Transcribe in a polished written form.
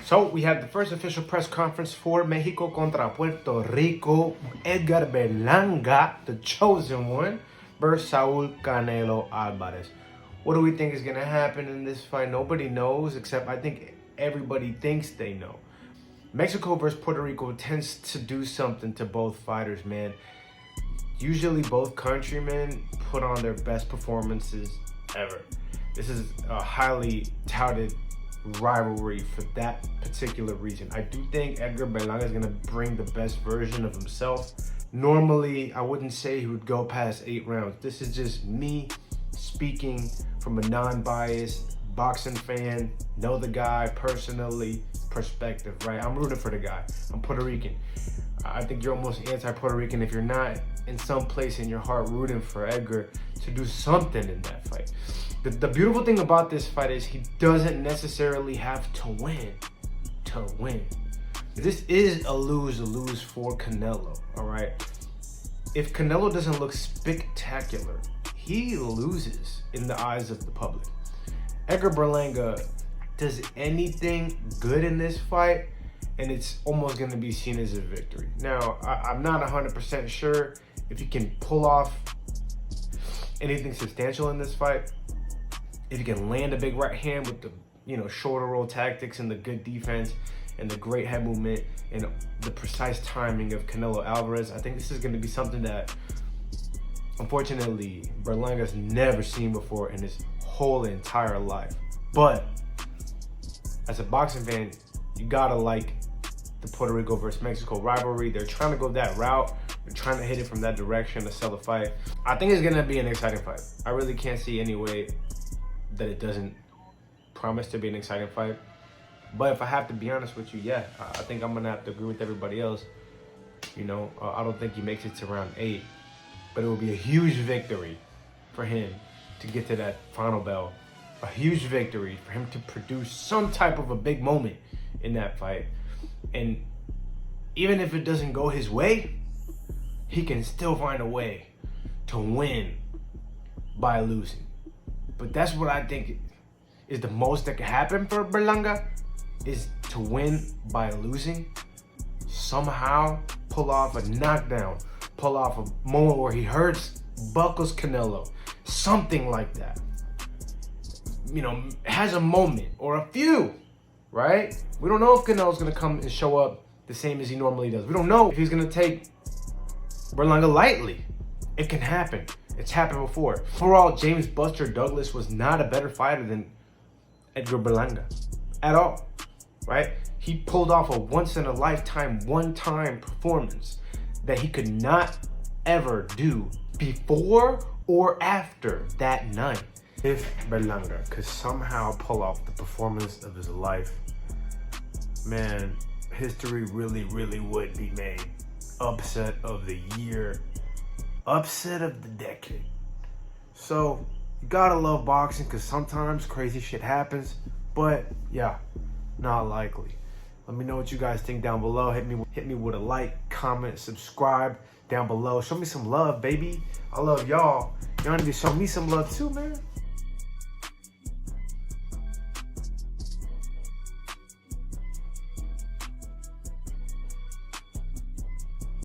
So we have the first official press conference for Mexico contra Puerto Rico. Edgar Berlanga, the chosen one, versus Saul Canelo Alvarez. What do we think is going to happen in this fight? Nobody knows, except I think everybody thinks they know. Mexico versus Puerto Rico tends to do something to both fighters, man. Usually both countrymen put on their best performances ever. This is a highly touted rivalry for that particular reason. I do think Edgar Berlanga is going to bring the best version of himself. Normally, I wouldn't say he would go past 8 rounds. This is just me speaking from a non-biased boxing fan, know the guy personally perspective, right? I'm rooting for the guy. I'm Puerto Rican. I think you're almost anti-Puerto Rican if you're not in some place in your heart rooting for Edgar to do something in that fight. The beautiful thing about this fight is he doesn't necessarily have to win to win. This is a lose-lose for Canelo, all right? If Canelo doesn't look spectacular, he loses in the eyes of the public. Edgar Berlanga does anything good in this fight, and it's almost going to be seen as a victory. Now, I'm not 100% sure if he can pull off anything substantial in this fight. If he can land a big right hand with the shoulder roll tactics and the good defense and the great head movement and the precise timing of Canelo Alvarez, I think this is going to be something that, unfortunately, Berlanga's never seen before in his whole entire life. But as a boxing fan, you gotta like the Puerto Rico versus Mexico rivalry. They're trying to go that route. They're trying to hit it from that direction to sell the fight. I think it's gonna be an exciting fight. I really can't see any way that it doesn't promise to be an exciting fight. But if I have to be honest with you, yeah, I think I'm gonna have to agree with everybody else. I don't think he makes it to round 8, but it will be a huge victory for him to get to that final bell. A huge victory for him to produce some type of a big moment in that fight. And even if it doesn't go his way, he can still find a way to win by losing. But that's what I think is the most that can happen for Berlanga, is to win by losing. Somehow pull off a knockdown, pull off a moment where he hurts, buckles Canelo, something like that. Has a moment or a few, right? We don't know if Canelo's gonna come and show up the same as he normally does. We don't know if he's gonna take Berlanga lightly. It can happen. It's happened before. For all, James Buster Douglas was not a better fighter than Edgar Berlanga at all, right? He pulled off a once-in-a-lifetime, one-time performance that he could not ever do before or after that night. If Berlanga could somehow pull off the performance of his life, man, history really, really would be made. Upset of the year, upset of the decade. So you gotta love boxing, because sometimes crazy shit happens, but yeah, not likely. Let me know what you guys think down below. Hit me with a like, comment, subscribe down below. Show me some love, baby. I love y'all. Y'all need to show me some love too, man.